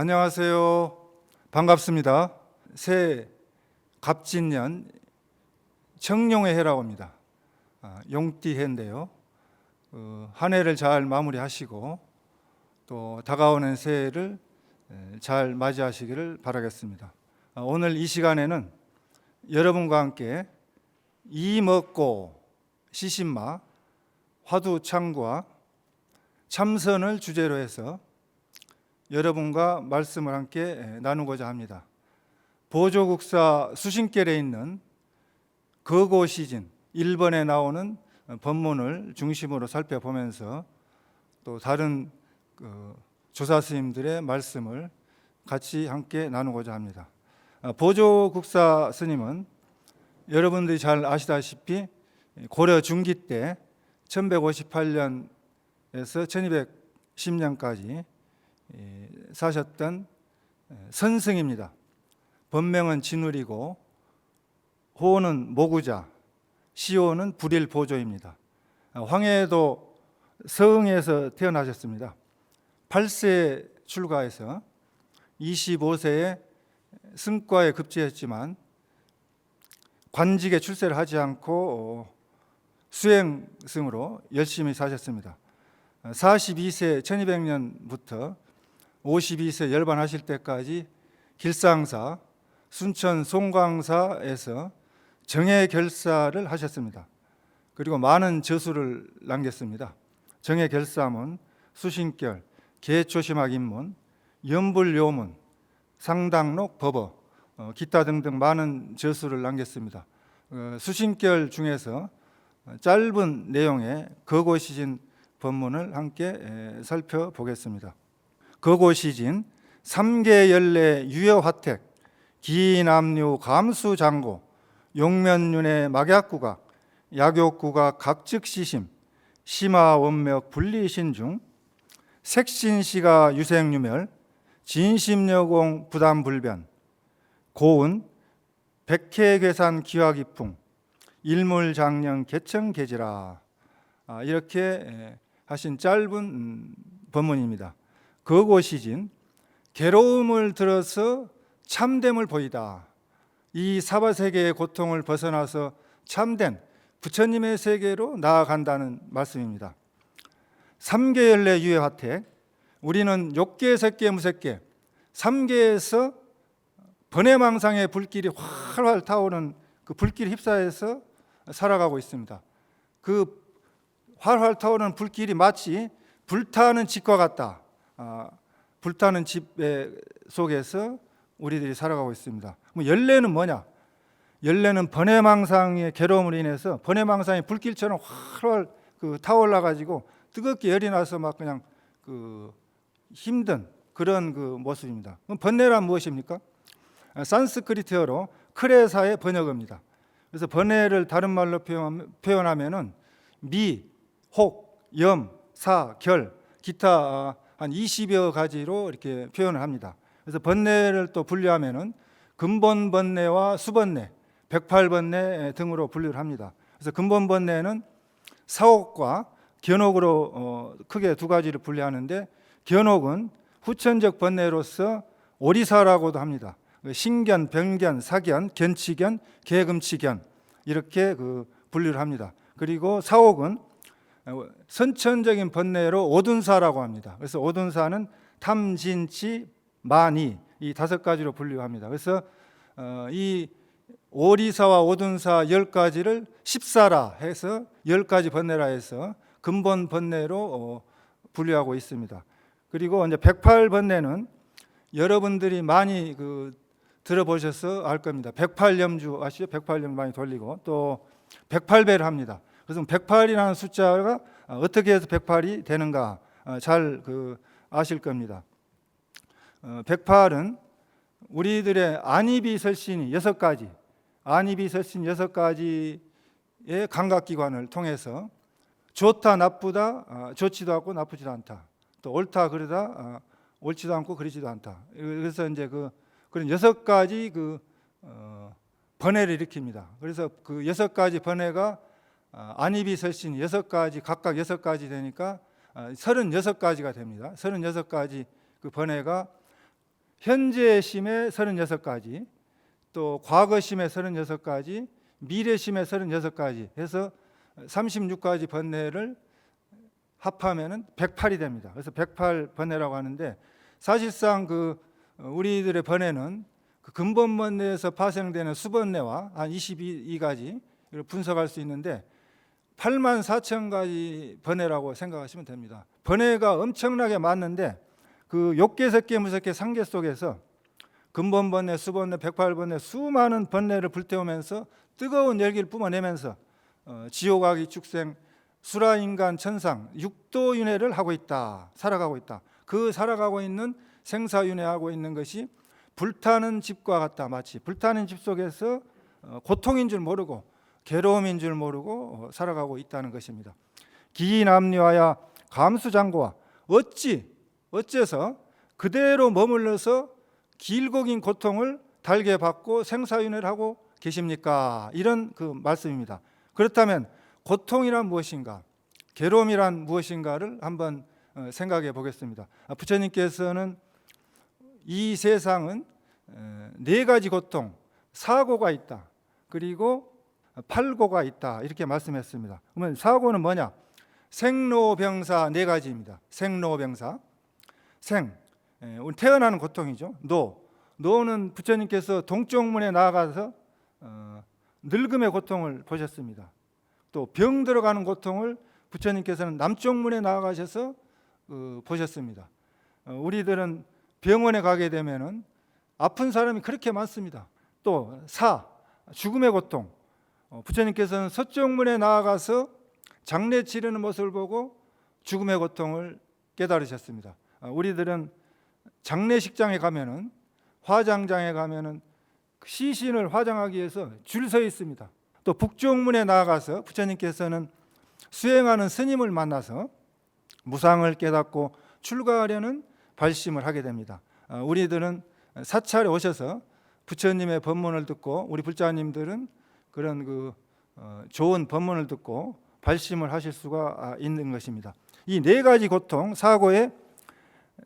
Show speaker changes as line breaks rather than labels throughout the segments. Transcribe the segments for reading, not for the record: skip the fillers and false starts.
안녕하세요. 반갑습니다. 새 갑진년 청룡의 해라고 합니다. 용띠해인데요. 한 해를 잘 마무리하시고 또 다가오는 새해를 잘 맞이하시기를 바라겠습니다. 오늘 이 시간에는 여러분과 함께 이먹고 시신마 화두창과 참선을 주제로 해서 여러분과 말씀을 함께 나누고자 합니다. 보조국사 수신결에 있는 거고시진 1번에 나오는 법문을 중심으로 살펴보면서 또 다른 조사 스님들의 말씀을 같이 함께 나누고자 합니다. 보조국사 스님은 여러분들이 잘 아시다시피 고려 중기 때 1158년에서 1210년까지 사셨던 선승입니다. 본명은 진울이고 호는 모구자, 시호는 불일보조입니다. 황해도 서흥에서 태어나셨습니다. 8세에 출가해서 25세에 승과에 급제했지만 관직에 출세를 하지 않고 수행승으로 열심히 사셨습니다. 42세 1200년부터 52세 열반하실 때까지 길상사, 순천 송광사에서 정예결사를 하셨습니다. 그리고 많은 저수를 남겼습니다. 정예결사문, 수신결, 계초심학 입문, 연불요문, 상당록 법어, 기타 등등 많은 저수를 남겼습니다. 수신결 중에서 짧은 내용의 거고시진 법문을 함께 살펴보겠습니다. 거고시진 3계연례 유여화택 기인압류 감수장고 용면윤회 막약구각 약욕구각 각즉시심 심화원맥 분리신중 색신시가 유생유멸 진심여공 부담불변 고운 백해괴산 기화기풍 일물장령 개청개지라 이렇게 하신 짧은 법문입니다. 거고시진 괴로움을 들어서 참됨을 보이다. 이 사바세계의 고통을 벗어나서 참된 부처님의 세계로 나아간다는 말씀입니다. 3계연례 유여화택, 우리는 욕계, 색계, 무색계 3계에서 번외망상의 불길이 활활 타오르는 그 불길에 휩싸여서 살아가고 있습니다. 그 활활 타오르는 불길이 마치 불타는 집과 같다. 불타는 집 속에서 우리들이 살아가고 있습니다. 그럼 연례는 뭐냐? 연례는 번외망상의 괴로움으로 인해서 번외망상의 불길처럼 활활 타올라 가지고 뜨겁게 열이 나서 막 그냥 힘든 그런 모습입니다. 그럼 번뇌란 무엇입니까? 산스크리트어로 크레사의 번역어입니다. 그래서 번뇌를 다른 말로 표현하면은 미, 혹, 염, 사, 결, 기타 한 20여 가지로 이렇게 표현을 합니다. 그래서 번뇌를 또 분류하면은 근본 번뇌와 수번뇌, 108번뇌 등으로 분류를 합니다. 그래서 근본 번뇌는 사옥과 견옥으로 크게 두 가지를 분류하는데 견옥은 후천적 번뇌로서 오리사라고도 합니다. 신견, 병견, 사견, 견치견, 계금치견 이렇게 분류를 합니다. 그리고 사옥은 선천적인 번뇌로 오둔사라고 합니다. 그래서 오둔사는 탐진치, 마니 이 5가지로 분류합니다. 그래서 이 오리사와 오둔사 10가지를 십사라 해서 10가지 번뇌라 해서 근본 번뇌로 분류하고 있습니다. 그리고 이제 108번뇌는 여러분들이 많이 들어보셔서 알 겁니다. 108염주 아시죠? 108염 많이 돌리고 또 108배를 합니다. 그래서 108이라는 숫자가 어떻게 해서 108이 되는가 잘 아실 겁니다. 108은 우리들의 안이비설신이 6가지, 안이비설신 6가지의 감각기관을 통해서 좋다, 나쁘다, 좋지도 않고 나쁘지도 않다. 또 옳다, 그러다, 옳지도 않고 그러지도 않다. 그래서 이제 그런 6가지 번뇌를 일으킵니다. 그래서 그 6가지 번뇌가 안이비설신 6가지 각각 6가지 되니까 36가지가 됩니다. 36가지 그 번뇌가 현재심의 36가지, 또 과거심의 36가지, 미래심의 36가지 해서 36가지 번뇌를 합하면은 108이 됩니다. 그래서 108 번뇌라고 하는데, 사실상 우리들의 번뇌는 그 근본 번뇌에서 파생되는 수번뇌와 한 22가지 분석할 수 있는데 8만 4천 가지 번뇌라고 생각하시면 됩니다. 번뇌가 엄청나게 많은데 그 욕계, 색계, 무색계, 상계 속에서 근본 번뇌, 수번뇌, 108번뇌 수많은 번뇌를 불태우면서 뜨거운 열기를 뿜어내면서 지옥, 악의, 축생, 수라, 인간, 천상, 육도윤회를 하고 있다, 살아가고 있다. 그 살아가고 있는 생사윤회하고 있는 것이 불타는 집과 같다. 마치 불타는 집 속에서 고통인 줄 모르고 괴로움인 줄 모르고 살아가고 있다는 것입니다. 기인합리화야 감수장고와 어째서 그대로 머물러서 길고 긴 고통을 달게 받고 생사윤회를 하고 계십니까? 이런 그 말씀입니다. 그렇다면 고통이란 무엇인가, 괴로움이란 무엇인가를 한번 생각해 보겠습니다. 부처님께서는 이 세상은 4가지 고통, 사고가 있다, 그리고 팔고가 있다, 이렇게 말씀했습니다. 그러면 사고는 뭐냐? 생로병사 4가지입니다. 생로병사, 우리 태어나는 고통이죠. 노는 부처님께서 동쪽문에 나아가서 늙음의 고통을 보셨습니다. 또 병 들어가는 고통을 부처님께서는 남쪽문에 나아가셔서 보셨습니다. 우리들은 병원에 가게 되면은 아픈 사람이 그렇게 많습니다. 또 죽음의 고통, 부처님께서는 서쪽문에 나아가서 장례 치르는 모습을 보고 죽음의 고통을 깨달으셨습니다. 우리들은 장례식장에 가면은, 화장장에 가면은 시신을 화장하기 위해서 줄 서 있습니다. 또 북쪽문에 나아가서 부처님께서는 수행하는 스님을 만나서 무상을 깨닫고 출가하려는 발심을 하게 됩니다. 우리들은 사찰에 오셔서 부처님의 법문을 듣고, 우리 불자님들은 그런 좋은 법문을 듣고 발심을 하실 수가 있는 것입니다. 이 4가지 고통, 사고에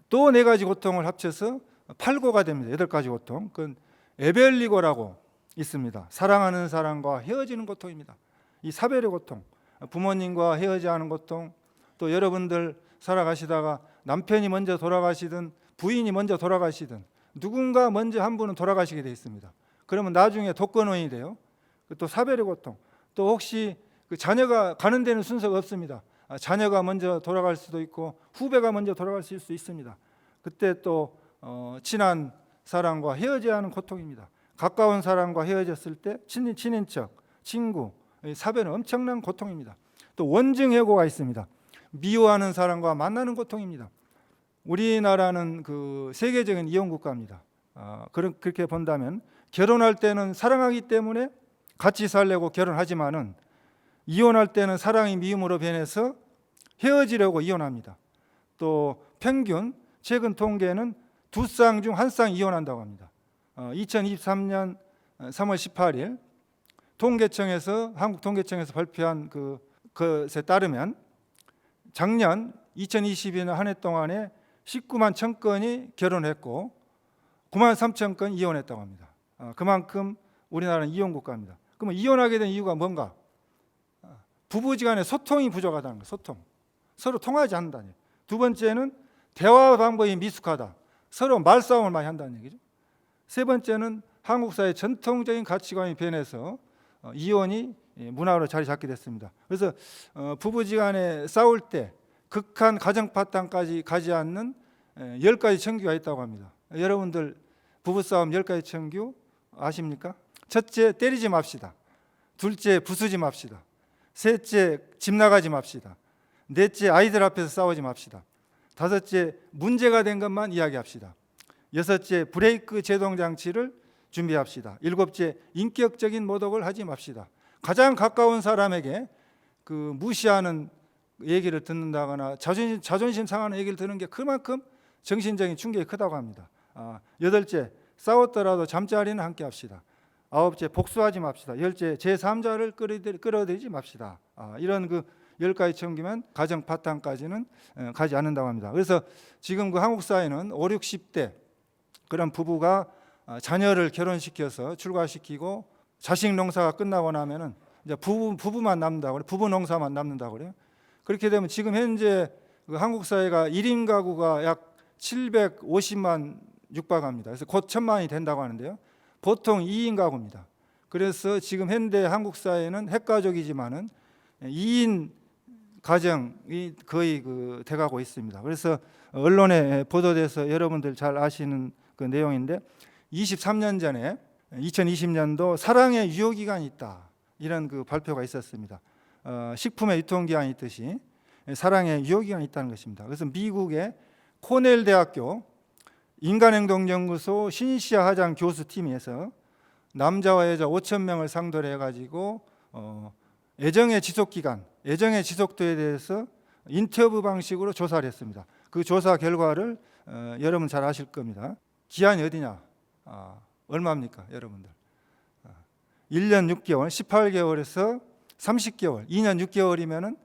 또 4가지 고통을 합쳐서 8고가 됩니다. 8가지 고통. 그건 에벨리고라고 있습니다. 사랑하는 사람과 헤어지는 고통입니다. 이 사별의 고통, 부모님과 헤어져야 하는 고통, 또 여러분들 살아가시다가 남편이 먼저 돌아가시든 부인이 먼저 돌아가시든 누군가 먼저 한 분은 돌아가시게 되어 있습니다. 그러면 나중에 독거노인이 돼요. 또 사별의 고통, 또 혹시 자녀가 가는 데는 순서가 없습니다. 자녀가 먼저 돌아갈 수도 있고 후배가 먼저 돌아갈 수 있습니다. 그때 또 친한 사람과 헤어져야 하는 고통입니다. 가까운 사람과 헤어졌을 때 친인척, 친구, 사별은 엄청난 고통입니다. 또 원증해고가 있습니다. 미워하는 사람과 만나는 고통입니다. 우리나라는 세계적인 이혼 국가입니다. 그렇게 본다면 결혼할 때는 사랑하기 때문에 같이 살려고 결혼하지만은 이혼할 때는 사랑이 미움으로 변해서 헤어지려고 이혼합니다. 또 평균 최근 통계는 2쌍 중 1쌍 이혼한다고 합니다. 2023년 3월 18일 한국통계청에서 발표한 것에 따르면 작년 2022년 한 해 동안에 19만 1,000건이 결혼했고 9만 3천 건 이혼했다고 합니다. 그만큼 우리나라는 이혼 국가입니다. 그러면 이혼하게 된 이유가 뭔가? 부부지간에 소통이 부족하다는 거예요. 소통. 서로 통하지 않는다는. 두 번째는 대화 방법이 미숙하다. 서로 말싸움을 많이 한다는 얘기죠. 세 번째는 한국 사회의 전통적인 가치관이 변해서 이혼이 문화로 자리 잡게 됐습니다. 그래서 부부지간에 싸울 때 극한 가정 파탄까지 가지 않는 10가지 청규가 있다고 합니다. 여러분들 부부싸움 10가지 청규 아십니까? 첫째, 때리지 맙시다. 둘째, 부수지 맙시다. 셋째, 집 나가지 맙시다. 넷째, 아이들 앞에서 싸우지 맙시다. 다섯째, 문제가 된 것만 이야기합시다. 여섯째, 브레이크 제동 장치를 준비합시다. 일곱째, 인격적인 모독을 하지 맙시다. 가장 가까운 사람에게 무시하는 얘기를 듣는다거나 자존심 상하는 얘기를 듣는 게 그만큼 정신적인 충격이 크다고 합니다. 여덟째, 싸웠더라도 잠자리는 함께 합시다. 아홉째, 복수하지 맙시다. 열째, 제3자를 끌어들이지 맙시다. 이런 10가지 청기면 가정 파탄까지는 가지 않는다고 합니다. 그래서 지금 한국 사회는 5, 60대 그런 부부가 자녀를 결혼시켜서 출가시키고 자식 농사가 끝나고 나면은 이제 부부만 남는다고 그래. 부부 농사만 남는다고 그래요. 그렇게 되면 지금 현재 그 한국 사회가 1인 가구가 약 750만 육박합니다. 그래서 곧 1000만이 된다고 하는데요. 보통 2인 가구입니다. 그래서 지금 현대 한국 사회는 핵가족이지만은 2인 가정이 거의 돼가고 있습니다. 그래서 언론에 보도돼서 여러분들 잘 아시는 그 내용인데 23년 전에 2020년도 사랑의 유효기간이 있다 이런 그 발표가 있었습니다. 식품의 유통기한이 있듯이 사랑의 유효기간이 있다는 것입니다. 그래서 미국의 코넬 대학교 인간행동연구소 신시아 하장 교수팀에서 남자와 여자 5,000명을 상대로 해가지고 애정의 지속기간, 애정의 지속도에 대해서 인터뷰 방식으로 조사를 했습니다. 그 조사 결과를 여러분 잘 아실 겁니다. 기한이 어디냐? 얼마입니까, 여러분들? 1년 6개월, 18개월에서 30개월, 2년 6개월이면은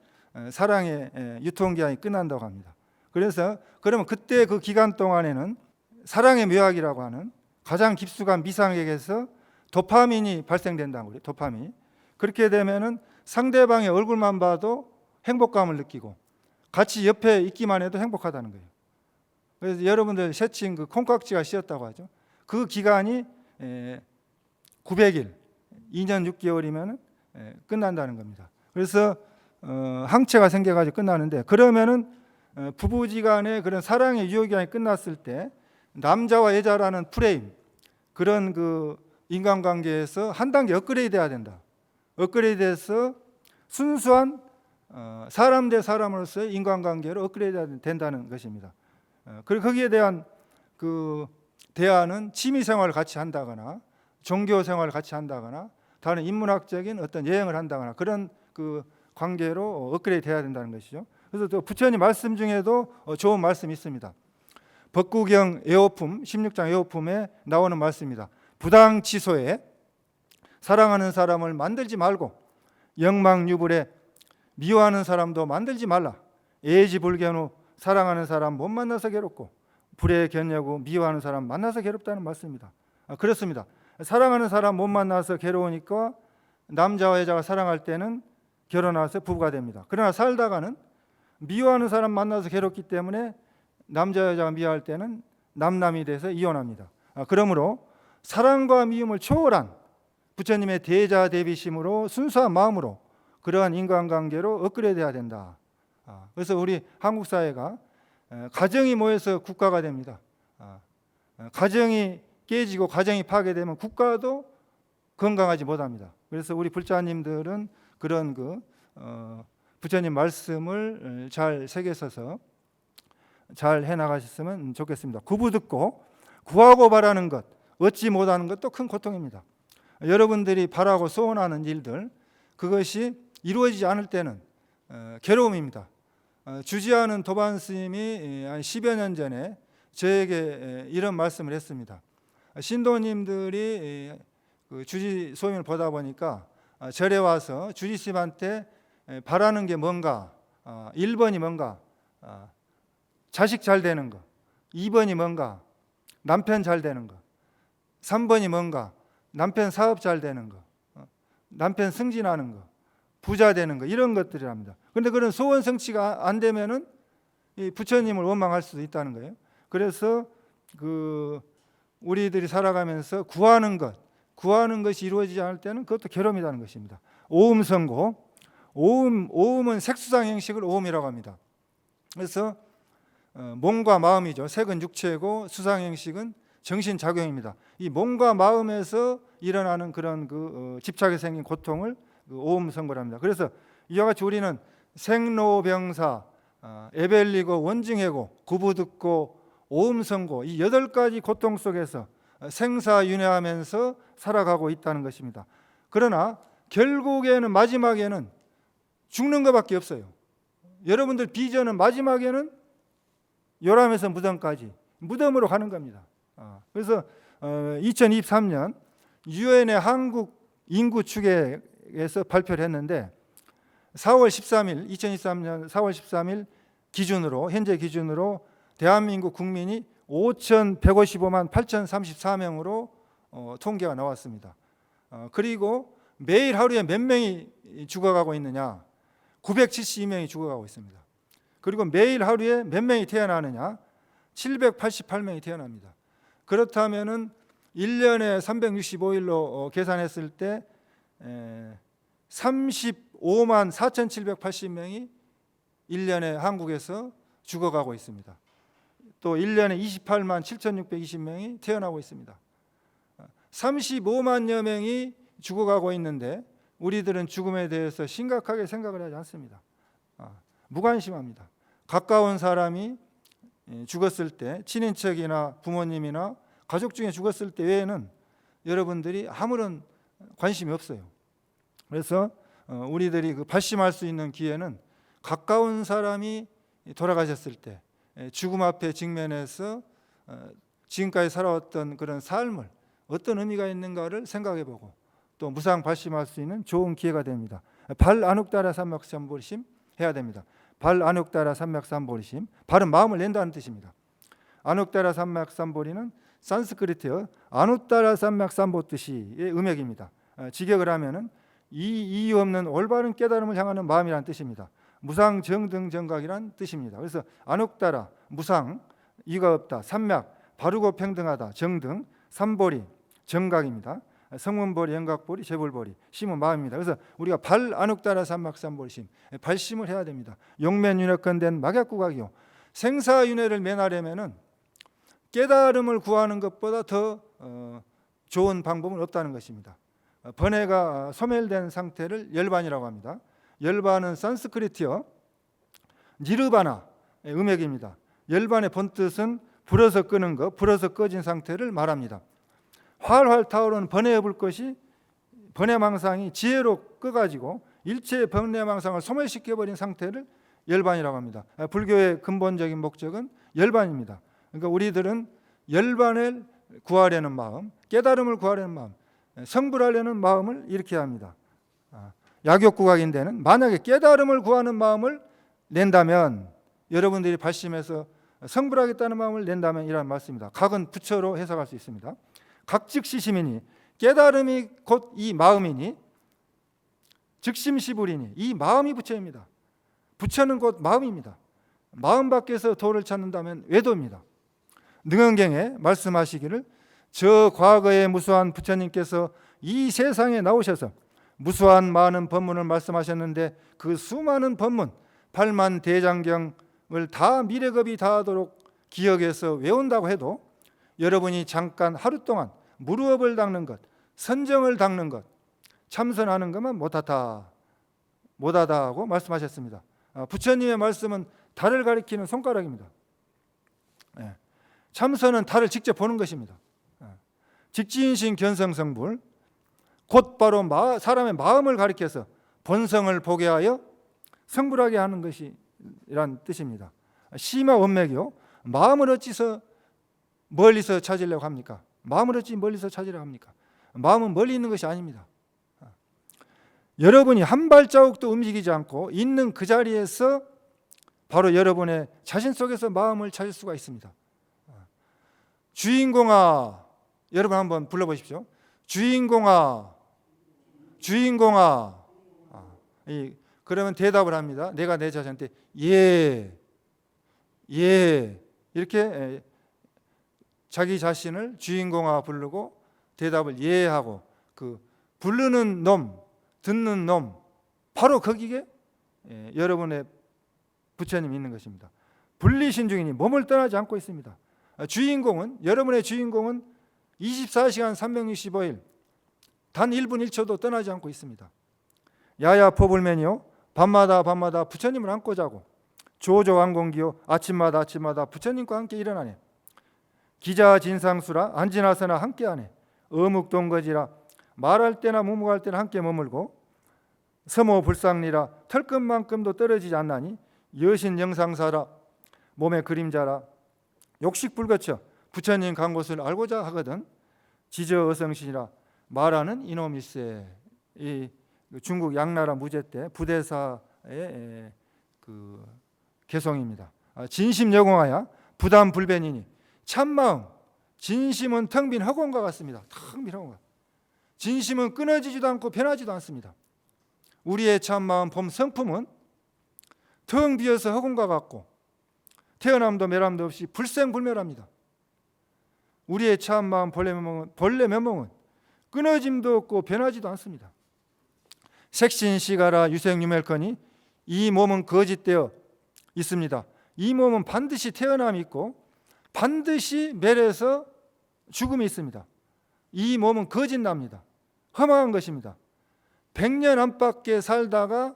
사랑의 유통기한이 끝난다고 합니다. 그래서 그러면 그때 그 기간 동안에는 사랑의 묘약이라고 하는 가장 깊숙한 미상액에서 도파민이 발생된다고 그래요. 도파민. 그렇게 되면은 상대방의 얼굴만 봐도 행복감을 느끼고 같이 옆에 있기만 해도 행복하다는 거예요. 그래서 여러분들 새칭 그 콩깍지가 씌었다고 하죠. 그 기간이 900일, 2년 6개월이면 끝난다는 겁니다. 그래서 항체가 생겨가지고 끝나는데 그러면은 부부지간의 그런 사랑의 유효기간이 끝났을 때 남자와 여자라는 프레임 그런 그 인간관계에서 한 단계 업그레이드해야 된다. 업그레이드해서 순수한 사람 대 사람으로서의 인간관계로 업그레이드해야 된다는 것입니다. 그리고 거기에 대한 그 대안은 취미생활을 같이 한다거나 종교생활을 같이 한다거나 다른 인문학적인 어떤 여행을 한다거나 그런 그 관계로 업그레이드해야 된다는 것이죠. 그래서 또 부처님 말씀 중에도 좋은 말씀이 있습니다. 법구경 애호품 16장 애호품에 나오는 말씀입니다. 부당치소에 사랑하는 사람을 만들지 말고 영망유불에 미워하는 사람도 만들지 말라. 애지불견후 사랑하는 사람 못 만나서 괴롭고 불에 견려고 미워하는 사람 만나서 괴롭다는 말씀입니다. 그렇습니다. 사랑하는 사람 못 만나서 괴로우니까 남자와 여자가 사랑할 때는 결혼해서 부부가 됩니다. 그러나 살다가는 미워하는 사람 만나서 괴롭기 때문에 남자 여자가 미워할 때는 남남이 돼서 이혼합니다. 그러므로 사랑과 미움을 초월한 부처님의 대자대비심으로 순수한 마음으로 그러한 인간관계로 업그레이드해야 된다. 그래서 우리 한국 사회가 가정이 모여서 국가가 됩니다. 가정이 깨지고 가정이 파괴되면 국가도 건강하지 못합니다. 그래서 우리 불자님들은 그런 부처님 말씀을 잘 새겨서서 잘 해나가셨으면 좋겠습니다. 구부 듣고 구하고 바라는 것, 얻지 못하는 것도 큰 고통입니다. 여러분들이 바라고 소원하는 일들 그것이 이루어지지 않을 때는 괴로움입니다. 주지하는 도반 스님이 한 10여 년 전에 저에게 이런 말씀을 했습니다. 신도님들이 주지 소임을 보다 보니까 절에 와서 주지 스님한테 바라는 게 뭔가 1번이 뭔가 자식 잘 되는 거 2번이 뭔가 남편 잘 되는 거 3번이 뭔가 남편 사업 잘 되는 거 남편 승진하는 거 부자 되는 거 이런 것들이랍니다. 그런데 그런 소원 성취가 안 되면은 이 부처님을 원망할 수도 있다는 거예요. 그래서 우리들이 살아가면서 구하는 것이 이루어지지 않을 때는 그것도 괴로움이라는 것입니다. 오음선고, 오음은 색수상 행식을 오음이라고 합니다. 그래서 몸과 마음이죠. 색은 육체고 수상 행식은 정신 작용입니다. 이 몸과 마음에서 일어나는 그런 집착에 생긴 고통을 오음선고랍니다. 그래서 이와 같이 우리는 생로병사, 에벨리고 원증해고 구부듣고 오음선고 이 8가지 고통 속에서 생사윤회하면서 살아가고 있다는 것입니다. 그러나 결국에는 마지막에는 죽는 것밖에 없어요. 여러분들 비전은 마지막에는 요람에서 무덤까지 무덤으로 가는 겁니다. 그래서 2023년 유엔의 한국 인구 추계에서 발표를 했는데 2023년 4월 13일 기준으로 현재 기준으로 대한민국 국민이 5,155만 8,034명으로 통계가 나왔습니다. 그리고 매일 하루에 몇 명이 죽어가고 있느냐? 972명이 죽어가고 있습니다. 그리고 매일 하루에 몇 명이 태어나느냐? 788명이 태어납니다. 그렇다면은 1년에 365일로 계산했을 때 35만 4,780명이 1년에 한국에서 죽어가고 있습니다. 또 1년에 28만 7,620명이 태어나고 있습니다. 35만여 명이 죽어가고 있는데 우리들은 죽음에 대해서 심각하게 생각을 하지 않습니다. 무관심합니다. 가까운 사람이 죽었을 때, 친인척이나 부모님이나 가족 중에 죽었을 때 외에는 여러분들이 아무런 관심이 없어요. 그래서 우리들이 그 발심할 수 있는 기회는 가까운 사람이 돌아가셨을 때 죽음 앞에 직면해서 지금까지 살아왔던 그런 삶을 어떤 의미가 있는가를 생각해보고 또 무상 발심할 수 있는 좋은 기회가 됩니다. 발 안욱따라 삼맥삼보리심 해야 됩니다. 발 안욱따라 삼맥삼보리심, 발은 마음을 낸다는 뜻입니다. 안욱따라 삼맥삼보리는 산스크리트어 아누따라 삼맥삼보 뜻이의 음역입니다. 직역을 하면은 이유 없는 올바른 깨달음을 향하는 마음이라는 뜻입니다. 무상 정등 정각이란 뜻입니다. 그래서 안욱따라 무상, 이가 없다, 삼맥 바르고 평등하다, 정등, 삼보리 정각입니다. 성문보리, 영각보리, 재불보리, 심은 마음입니다. 그래서 우리가 발 안욱따라 삼맥삼보리심, 발심을 해야 됩니다. 용면윤회건된 막약구각이요, 생사윤회를 면하려면은 깨달음을 구하는 것보다 더 좋은 방법은 없다는 것입니다. 번뇌가 소멸된 상태를 열반이라고 합니다. 열반은 산스크리트어 니르바나의 음역입니다. 열반의 본뜻은 불어서 끄는 것, 불어서 꺼진 상태를 말합니다. 활활 타오르는 번뇌의 불꽃이 번뇌망상이 지혜로 꺼가지고 일체의 번뇌망상을 소멸시켜버린 상태를 열반이라고 합니다. 불교의 근본적인 목적은 열반입니다. 그러니까 우리들은 열반을 구하려는 마음, 깨달음을 구하려는 마음, 성불하려는 마음을 일으켜야 합니다. 약욕구각인데는 만약에 깨달음을 구하는 마음을 낸다면, 여러분들이 발심해서 성불하겠다는 마음을 낸다면 이라는 말씀입니다. 각은 부처로 해석할 수 있습니다. 각즉시심이니, 깨달음이 곧 이 마음이니, 즉심시불이니, 이 마음이 부처입니다. 부처는 곧 마음입니다. 마음 밖에서 도를 찾는다면 외도입니다. 능언경에 말씀하시기를, 저 과거의 무수한 부처님께서 이 세상에 나오셔서 무수한 많은 법문을 말씀하셨는데 그 수많은 법문 8만 대장경을 다 미래겁이 다하도록 기억해서 외운다고 해도 여러분이 잠깐 하루 동안 무르업을 닦는 것, 선정을 닦는 것, 참선하는 것만 못하다 하고 말씀하셨습니다. 부처님의 말씀은 달을 가리키는 손가락입니다. 참선은 달을 직접 보는 것입니다. 직지인신 견성성불, 곧 바로 사람의 마음을 가리켜서 본성을 보게 하여 성불하게 하는 것이란 뜻입니다. 심화 원맥이요, 마음을 어찌서 멀리서 찾으려고 합니까? 마음을 어찌 멀리서 찾으려고 합니까? 마음은 멀리 있는 것이 아닙니다. 여러분이 한 발자국도 움직이지 않고 있는 그 자리에서 바로 여러분의 자신 속에서 마음을 찾을 수가 있습니다. 주인공아, 여러분 한번 불러보십시오. 주인공아, 주인공아. 그러면 대답을 합니다. 내가 내 자신한테 예, 예, 이렇게 자기 자신을 주인공아 부르고 대답을 예 하고, 그 부르는 놈, 듣는 놈, 바로 거기에 여러분의 부처님이 있는 것입니다. 분리신중이니 몸을 떠나지 않고 있습니다. 주인공은, 여러분의 주인공은 24시간 365일 단 1분 1초도 떠나지 않고 있습니다. 야야 포불면이요, 밤마다 부처님을 안고 자고, 조조왕공기요, 아침마다 부처님과 함께 일어나네. 기자진상수라 안지나서나 함께하네. 어묵동거지라 말할 때나 무무할 때나 함께 머물고, 서모불상리라 털끝만큼도 떨어지지 않나니, 여신영상사라 몸의 그림자라 욕식불거쳐 부처님 간 곳을 알고자 하거든. 지저어성신이라 말하는 이놈일세. 이 중국 양나라 무제 때 부대사의 그 개성입니다. 진심여공하야 부담불변이니, 참마음, 진심은 텅 빈 허공과 같습니다. 텅 빈 허공과. 진심은 끊어지지도 않고 변하지도 않습니다. 우리의 참마음 봄 성품은 텅 비어서 허공과 같고 태어남도 멸함도 없이 불생불멸합니다. 우리의 참마음 본래 면목은 끊어짐도 없고 변하지도 않습니다. 색신시가라 유생유멸커니 이 몸은 거짓되어 있습니다. 이 몸은 반드시 태어남이 있고 반드시 멸해서 죽음이 있습니다. 이 몸은 거짓납니다. 허망한 것입니다. 100년 안팎에 살다가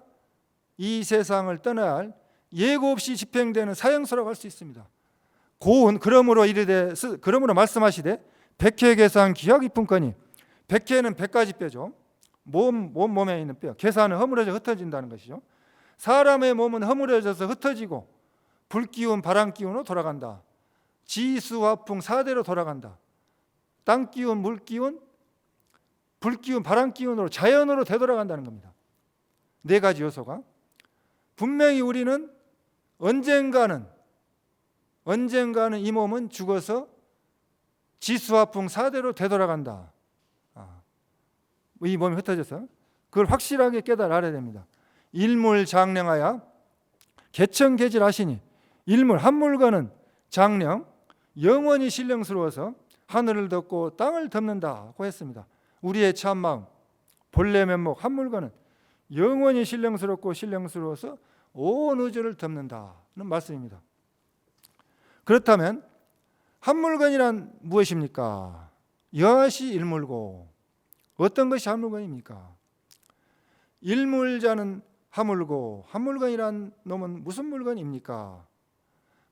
이 세상을 떠나야 할 예고 없이 집행되는 사형수라고 할 수 있습니다. 고운 그러므로 말씀하시되 백회 계산 기하 깊은거니 백회는 100가지 뼈죠. 몸에 있는 뼈. 계산은 허물어져 흩어진다는 것이죠. 사람의 몸은 허물어져서 흩어지고 불기운 바람기운으로 돌아간다. 지수화풍 4대로 돌아간다. 땅기운, 물기운, 불기운, 바람기운으로 자연으로 되돌아간다는 겁니다. 4가지 요소가. 분명히 우리는 언젠가는 이 몸은 죽어서 지수화풍 4대로 되돌아간다. 이 몸이 흩어져서 그걸 확실하게 알아야 됩니다. 일물장령하여 개천개질하시니 일물 한물건은 장령 영원히 신령스러워서 하늘을 덮고 땅을 덮는다고 했습니다. 우리의 참마음 본래 면목 한물건은 영원히 신령스러워서 온 우주를 덮는다는 말씀입니다. 그렇다면 한물건이란 무엇입니까? 여하시 일물고 어떤 것이 한물건입니까? 일물자는 하물고 한물건이란 놈은 무슨 물건입니까?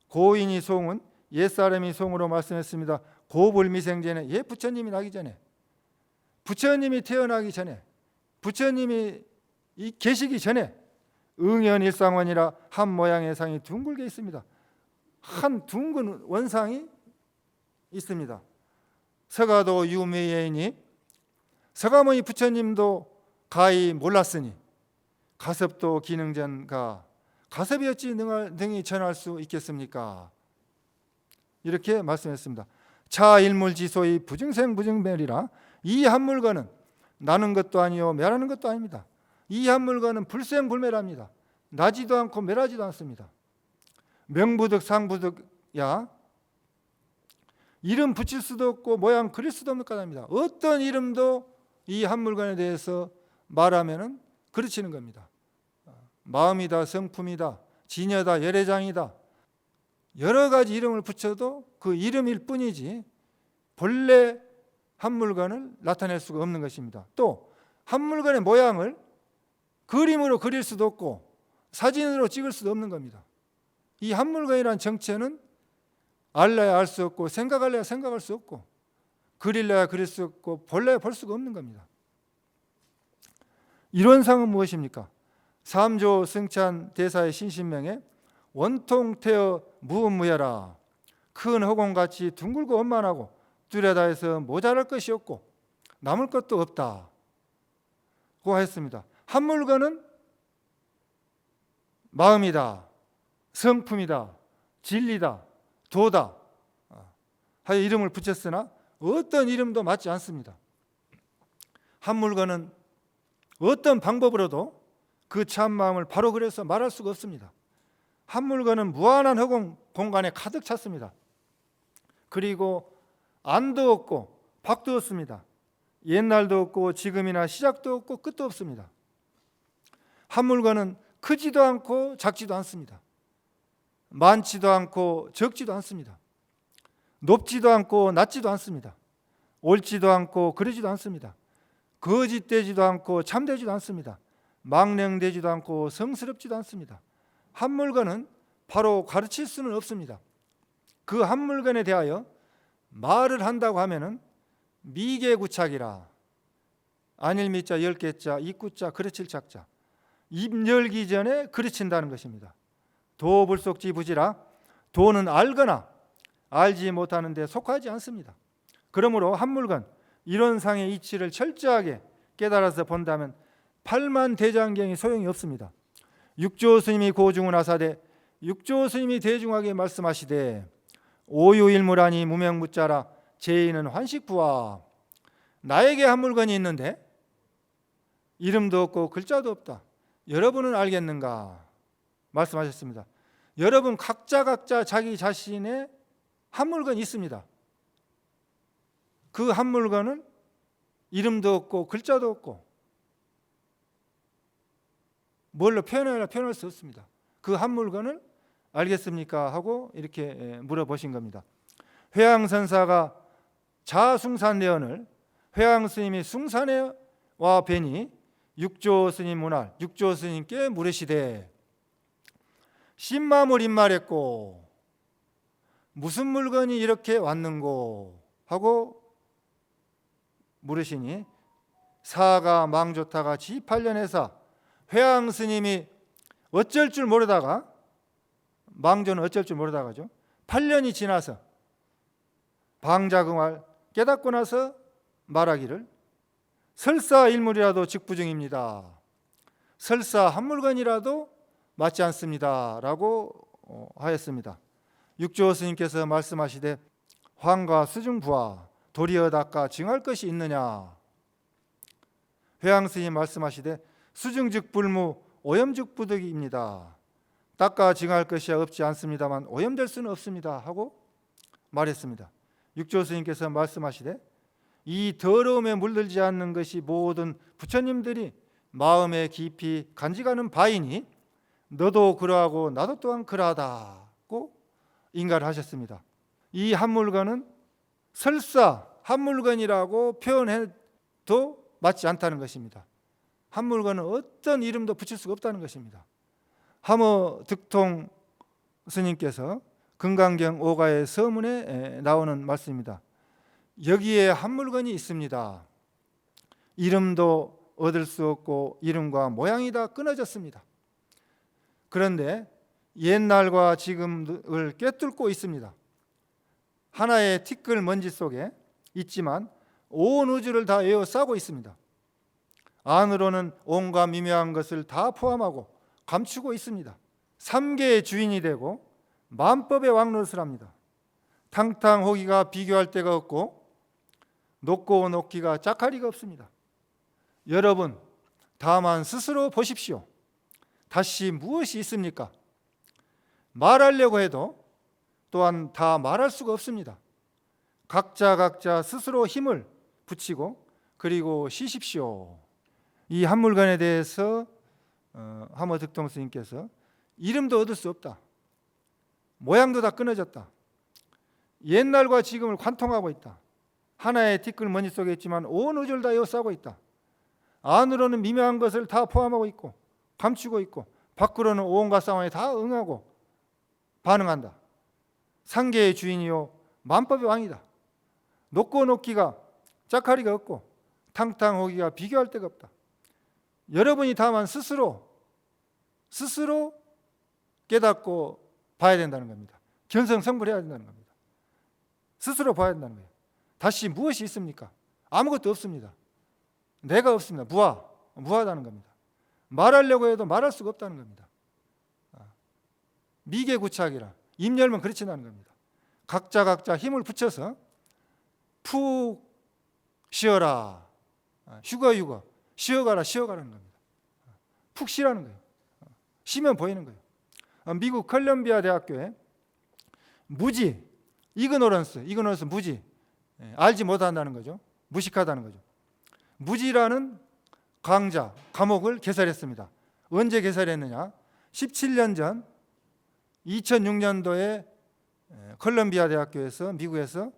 고인이 송은 옛사람이 송으로 말씀했습니다. 고불미생전에 옛 부처님이 나기 전에 부처님이 태어나기 전에 부처님이 계시기 전에 응연일상원이라 한 모양의 상이 둥글게 있습니다. 한 둥근 원상이 있습니다. 서가도 유매예이니 서가모니 부처님도 가히 몰랐으니 가섭도 기능전가 가섭이 어찌 능히 전할 수 있겠습니까? 이렇게 말씀했습니다. 차일물지소의 부증생 부증멸이라 이 한물건은 나는 것도 아니요 멸하는 것도 아닙니다. 이 한물건은 불생불멸합니다. 나지도 않고 멸하지도 않습니다. 명부득 상부득야 이름 붙일 수도 없고 모양 그릴 수도 없는 까닭입니다. 어떤 이름도 이 한물건에 대해서 말하면은 그르치는 겁니다. 마음이다, 성품이다, 진여다, 열애장이다 여러 가지 이름을 붙여도 그 이름일 뿐이지 본래 한물건을 나타낼 수가 없는 것입니다. 또 한물건의 모양을 그림으로 그릴 수도 없고 사진으로 찍을 수도 없는 겁니다. 이 한물건이라는 정체는 알래야 알 수 없고 생각할래야 생각할 수 없고 그릴래야 그릴 수 없고 볼래야 볼 수가 없는 겁니다. 이론상은 무엇입니까? 삼조 승찬 대사의 신신명에 원통태어 무무여라 큰 허공같이 둥글고 원만하고 뚜렷하여서 모자랄 것이 없고 남을 것도 없다 고 했습니다. 한물건은 마음이다, 성품이다, 진리다, 도다 하여 이름을 붙였으나 어떤 이름도 맞지 않습니다. 한물건은 어떤 방법으로도 그 참마음을 바로 그려서 말할 수가 없습니다. 한물건은 무한한 허공 공간에 가득 찼습니다. 그리고 안도 없고 밖도 없습니다. 옛날도 없고 지금이나 시작도 없고 끝도 없습니다. 한물건은 크지도 않고 작지도 않습니다. 많지도 않고 적지도 않습니다. 높지도 않고 낮지도 않습니다. 옳지도 않고 그러지도 않습니다. 거짓되지도 않고 참되지도 않습니다. 망령되지도 않고 성스럽지도 않습니다. 한물건은 바로 가르칠 수는 없습니다. 그 한물건에 대하여 말을 한다고 하면은 미개구착이라 안일미자 10개자 이구자 그르칠 작자 입 열기 전에 그르친다는 것입니다. 도불속지부지라 도는 알거나 알지 못하는 데 속하지 않습니다. 그러므로 한물건 이론상의 이치를 철저하게 깨달아서 본다면 팔만대장경이 소용이 없습니다. 육조 스님이 고중은 하사되 육조 스님이 대중하게 말씀하시되 오유일무라니 무명무자라 제인은 환식부와. 나에게 한 물건이 있는데 이름도 없고 글자도 없다. 여러분은 알겠는가? 말씀하셨습니다. 여러분 각자 자기 자신의 한 물건이 있습니다. 그 한 물건은 이름도 없고 글자도 없고 뭘로 표현할 수 없습니다. 그 한 물건을 알겠습니까? 하고 이렇게 물어보신 겁니다. 회양선사가 자숭산례언을 회양스님이 숭산에 와 뵈니 육조 스님 문할 육조 스님께 물으시되 신마물 임말했고 무슨 물건이 이렇게 왔는고 하고 물으시니 사가 망조타가 지8년에서 회양스님이 어쩔 줄 모르다가 망조는 어쩔 줄 모르다가죠 8년이 지나서 방자금을 깨닫고 나서 말하기를 설사 일물이라도 직부중입니다. 설사 한 물건이라도 맞지 않습니다. 라고 하였습니다. 육조 스님께서 말씀하시되 황과 수중부와 도리어 닦아 증할 것이 있느냐. 회양 스님 말씀하시되 수중즉 불무 오염즉 부득입니다. 닦아 증할 것이 없지 않습니다만 오염될 수는 없습니다. 하고 말했습니다. 육조 스님께서 말씀하시되 이 더러움에 물들지 않는 것이 모든 부처님들이 마음에 깊이 간직하는 바이니 너도 그러하고 나도 또한 그러하다고 인가를 하셨습니다. 이 한 물건은 설사 한 물건이라고 표현해도 맞지 않다는 것입니다. 한 물건은 어떤 이름도 붙일 수가 없다는 것입니다. 하모 득통 스님께서 금강경 오가의 서문에 나오는 말씀입니다. 여기에 한 물건이 있습니다. 이름도 얻을 수 없고 이름과 모양이 다 끊어졌습니다. 그런데 옛날과 지금을 꿰뚫고 있습니다. 하나의 티끌 먼지 속에 있지만 온 우주를 다 에워싸고 있습니다. 안으로는 온갖 미묘한 것을 다 포함하고 감추고 있습니다. 삼계의 주인이 되고 만법의 왕노릇을 합니다. 탕탕호기가 비교할 데가 없고 높고 높기가 짝하리가 없습니다. 여러분 다만 스스로 보십시오. 다시 무엇이 있습니까? 말하려고 해도 또한 다 말할 수가 없습니다. 각자 스스로 힘을 붙이고 그리고 쉬십시오. 이 한 물건에 대해서 하모 득통 스님께서 이름도 얻을 수 없다. 모양도 다 끊어졌다. 옛날과 지금을 관통하고 있다. 하나의 티끌 먼지 속에 있지만 온 우주를 다 에워싸고 있다. 안으로는 미묘한 것을 다 포함하고 있고 감추고 있고 밖으로는 온갖 상황에 다 응하고 반응한다. 상계의 주인이요 만법의 왕이다. 높고 높기가 짝하리가 없고 탕탕호기가 비교할 데가 없다. 여러분이 다만 스스로 깨닫고 봐야 된다는 겁니다. 견성성불해야 된다는 겁니다. 스스로 봐야 된다는 거예요. 다시 무엇이 있습니까? 아무것도 없습니다. 내가 없습니다. 무하다는 겁니다. 말하려고 해도 말할 수가 없다는 겁니다. 미개구착이라 입 열면 그렇지는 겁니다. 각자 힘을 붙여서 푹 쉬어라. 휴거 쉬어가라는 겁니다. 푹 쉬라는 거예요. 쉬면 보이는 거예요. 미국 컬럼비아 대학교에 무지 이그노런스 무지 알지 못한다는 거죠. 무식하다는 거죠. 무지라는 과목을 개설했습니다. 언제 개설했느냐? 17년 전 2006년도에 컬럼비아 대학교에서 미국에서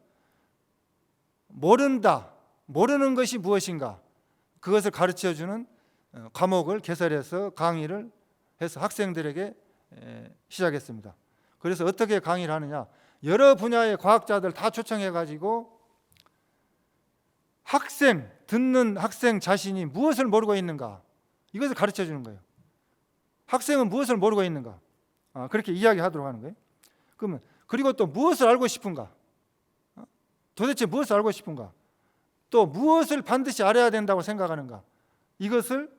모르는 것이 무엇인가 그것을 가르쳐주는 과목을 개설해서 강의를 해서 학생들에게 시작했습니다. 그래서 어떻게 강의를 하느냐? 여러 분야의 과학자들 다 초청해가지고 듣는 학생 자신이 무엇을 모르고 있는가 이것을 가르쳐주는 거예요. 학생은 무엇을 모르고 있는가 그렇게 이야기하도록 하는 거예요. 그러면 그리고 또 무엇을 알고 싶은가? 도대체 무엇을 알고 싶은가? 또 무엇을 반드시 알아야 된다고 생각하는가? 이것을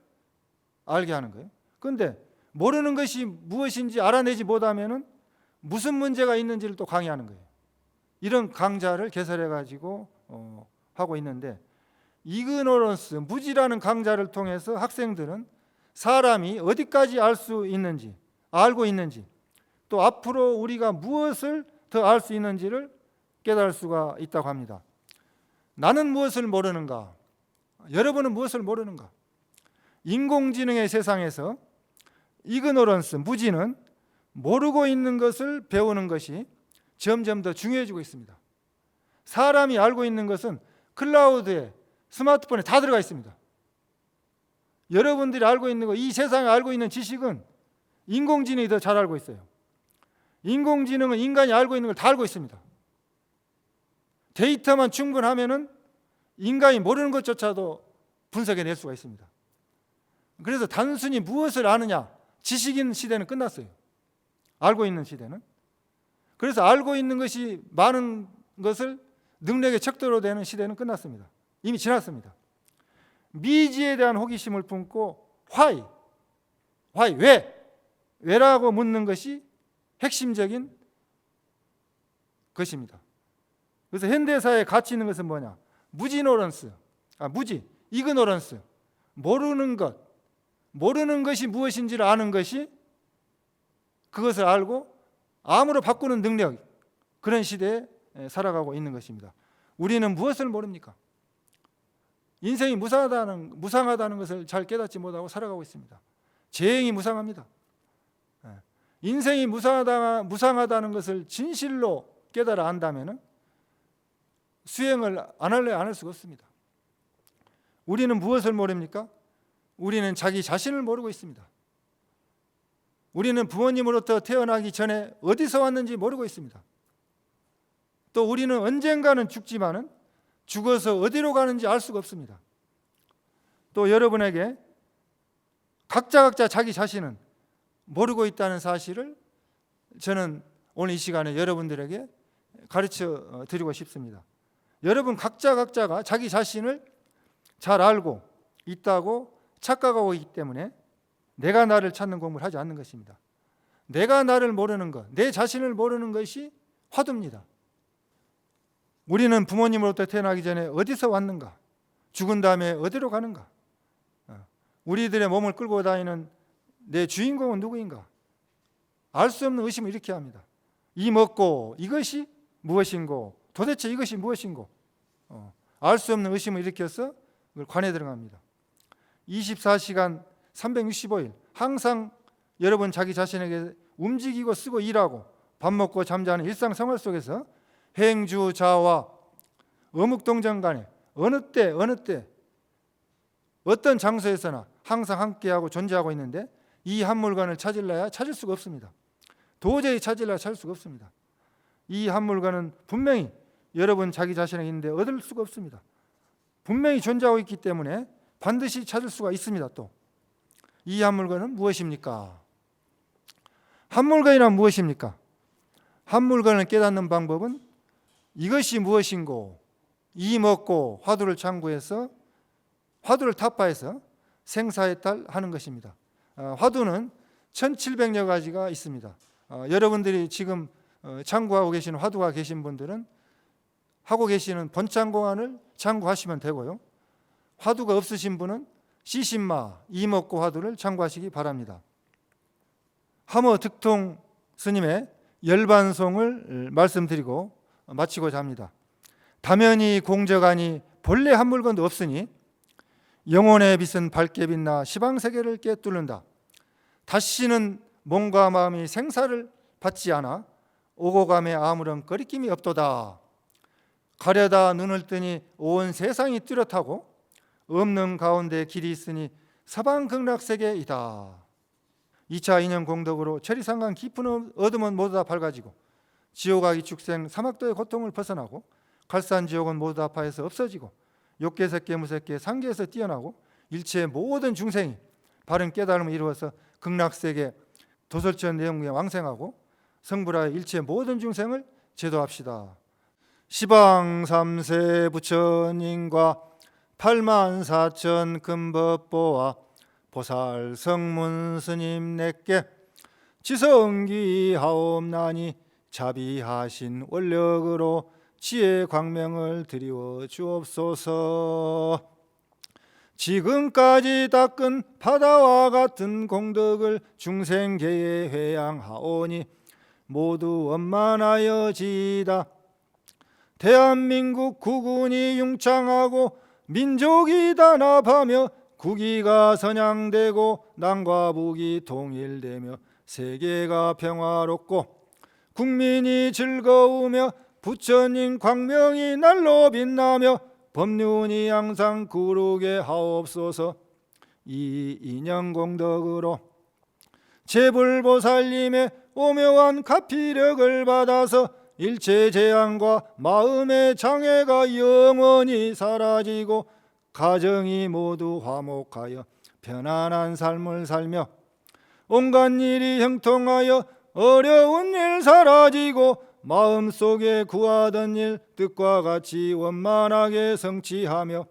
알게 하는 거예요. 그런데 모르는 것이 무엇인지 알아내지 못하면은 무슨 문제가 있는지를 또 강의하는 거예요. 이런 강좌를 개설해 가지고 하고 있는데, 이그노런스, 무지라는 강좌를 통해서 학생들은 사람이 어디까지 알고 있는지, 또 앞으로 우리가 무엇을 더 알 수 있는지를 깨달을 수가 있다고 합니다. 나는 무엇을 모르는가? 여러분은 무엇을 모르는가? 인공지능의 세상에서 이그노런스, 무지는 모르고 있는 것을 배우는 것이 점점 더 중요해지고 있습니다. 사람이 알고 있는 것은 클라우드에, 스마트폰에 다 들어가 있습니다. 여러분들이 알고 있는 거, 이 세상에 알고 있는 지식은 인공지능이 더 잘 알고 있어요. 인공지능은 인간이 알고 있는 걸 다 알고 있습니다. 데이터만 충분하면은 인간이 모르는 것조차도 분석해낼 수가 있습니다. 그래서 단순히 무엇을 아느냐, 지식인 시대는 끝났어요. 알고 있는 시대는. 그래서 알고 있는 것이 많은 것을 능력의 척도로 되는 시대는 끝났습니다. 이미 지났습니다. 미지에 대한 호기심을 품고 why, 왜라고 묻는 것이 핵심적인 것입니다. 그래서 현대사회에 가치 있는 것은 뭐냐? 무지, 이그노런스, 모르는 것이 무엇인지를 아는 것이, 그것을 알고 암으로 바꾸는 능력, 그런 시대에 살아가고 있는 것입니다. 우리는 무엇을 모릅니까? 인생이 무상하다는 것을 잘 깨닫지 못하고 살아가고 있습니다. 재행이 무상합니다. 인생이 무상하다는 것을 진실로 깨달아 안다면 수행을 안 할 수가 없습니다. 우리는 무엇을 모릅니까? 우리는 자기 자신을 모르고 있습니다. 우리는 부모님으로부터 태어나기 전에 어디서 왔는지 모르고 있습니다. 또 우리는 언젠가는 죽지만은 죽어서 어디로 가는지 알 수가 없습니다. 또 여러분에게 각자 자기 자신은 모르고 있다는 사실을 저는 오늘 이 시간에 여러분들에게 가르쳐 드리고 싶습니다. 여러분 각자가 자기 자신을 잘 알고 있다고 착각하고 있기 때문에 내가 나를 찾는 공부를 하지 않는 것입니다. 내가 나를 모르는 것, 내 자신을 모르는 것이 화두입니다. 우리는 부모님으로부터 태어나기 전에 어디서 왔는가? 죽은 다음에 어디로 가는가? 우리들의 몸을 끌고 다니는 내 주인공은 누구인가? 알 수 없는 의심을 일으켜야 합니다. 이 먹고 이것이 무엇인고, 도대체 이것이 무엇인고, 알 수 없는 의심을 일으켜서 관에 들어갑니다. 24시간 365일 항상 여러분 자기 자신에게 움직이고 쓰고 일하고 밥 먹고 잠자는 일상생활 속에서 행주자와 어묵동정 간에 어느 때 어떤 장소에서나 항상 함께하고 존재하고 있는데, 이 한 물건을 찾으려야 찾을 수가 없습니다. 도저히 찾으려야 찾을 수가 없습니다. 이 한 물건은 분명히 여러분 자기 자신에게 있는데 얻을 수가 없습니다. 분명히 존재하고 있기 때문에 반드시 찾을 수가 있습니다. 또 이 한 물건은 무엇입니까? 한 물건이란 무엇입니까? 한 물건을 깨닫는 방법은 이것이 무엇인고, 이 먹고 화두를 창구해서 화두를 타파해서 생사해탈하는 것입니다. 화두는 1700여 가지가 있습니다. 여러분들이 지금 창구하고 계시는 화두가 계신 분들은 하고 계시는 본창공안을 창구하시면 되고요. 화두가 없으신 분은 시신마, 이먹고 화두를 창구하시기 바랍니다. 함어 득통 스님의 열반송을 말씀드리고 마치고자 합니다. 다면이 공적하니 본래 한 물건도 없으니 영혼의 빛은 밝게 빛나 시방세계를 꿰뚫는다. 다시는 몸과 마음이 생사를 받지 않아 오고 감에 아무런 거리낌이 없도다. 가려다 눈을 뜨니 온 세상이 뚜렷하고 없는 가운데 길이 있으니 서방극락세계이다. 2차 인연 공덕으로 천리상간 깊은 어둠은 모두 다 밝아지고 지옥악이 축생 사막도의 고통을 벗어나고 갈산지옥은 모두 다 파에서 없어지고 욕계색계 무색계 상계에서 뛰어나고 일체 모든 중생이 바른 깨달음을 이루어서 극락세계 도솔천 내용에 왕생하고 성불하여 일체 모든 중생을 제도합시다. 시방 3세 부처님과 8만 4천 금법보와 보살 성문 스님 내께 지성기하옵나니 자비하신 원력으로 지혜 광명을 드리워 주옵소서. 지금까지 닦은 바다와 같은 공덕을 중생계에 회양하오니 모두 원만하여지이다. 대한민국 국군이 융창하고 민족이 단합하며 국위가 선양되고 남과 북이 통일되며 세계가 평화롭고 국민이 즐거우며 부처님 광명이 날로 빛나며 법륜이 항상 구르게 하옵소서. 이 인연공덕으로 제불보살님의 오묘한 가피력을 받아서 일체 재앙과 마음의 장애가 영원히 사라지고 가정이 모두 화목하여 편안한 삶을 살며 온갖 일이 형통하여 어려운 일 사라지고 마음속에 구하던 일 뜻과 같이 원만하게 성취하며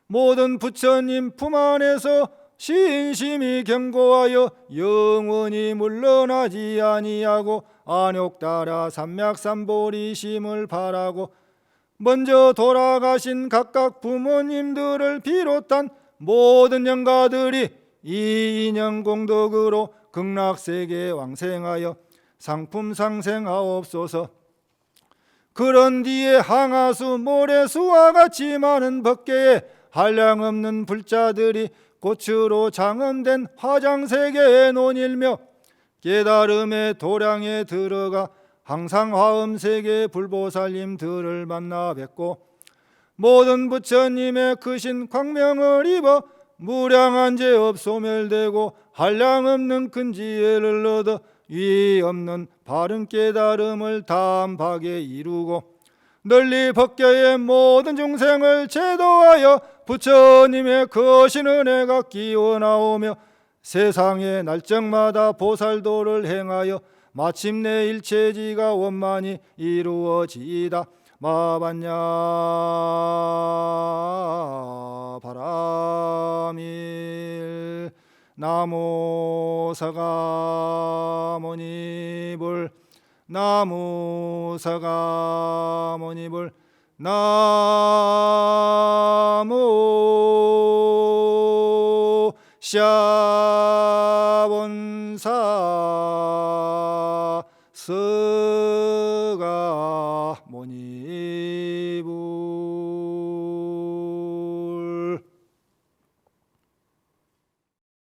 모든 부처님 품 안에서 신심이 견고하여 영원히 물러나지 아니하고 안욕따라 삼맥삼보리심을 바라고 먼저 돌아가신 각각 부모님들을 비롯한 모든 영가들이 이 인연공덕으로 극락세계에 왕생하여 상품 상생하옵소서. 그런 뒤에 항아수 모래수와 같이 많은 법계에 한량없는 불자들이 꽃으로 장엄된 화장세계에 논일며 깨달음의 도량에 들어가 항상 화엄세계 불보살님들을 만나 뵙고 모든 부처님의 크신 광명을 입어 무량한 죄업 소멸되고 한량없는 큰 지혜를 얻어 위 없는 바른 깨달음을 단박에 이루고 널리 법계의 모든 중생을 제도하여 부처님의 거신 은혜가 기원하오며 세상의 날정마다 보살도를 행하여 마침내 일체지가 원만히 이루어지이다. 마반야 바라밀 나무 사가모니불 나무 사가모니불 나무 샤본사 스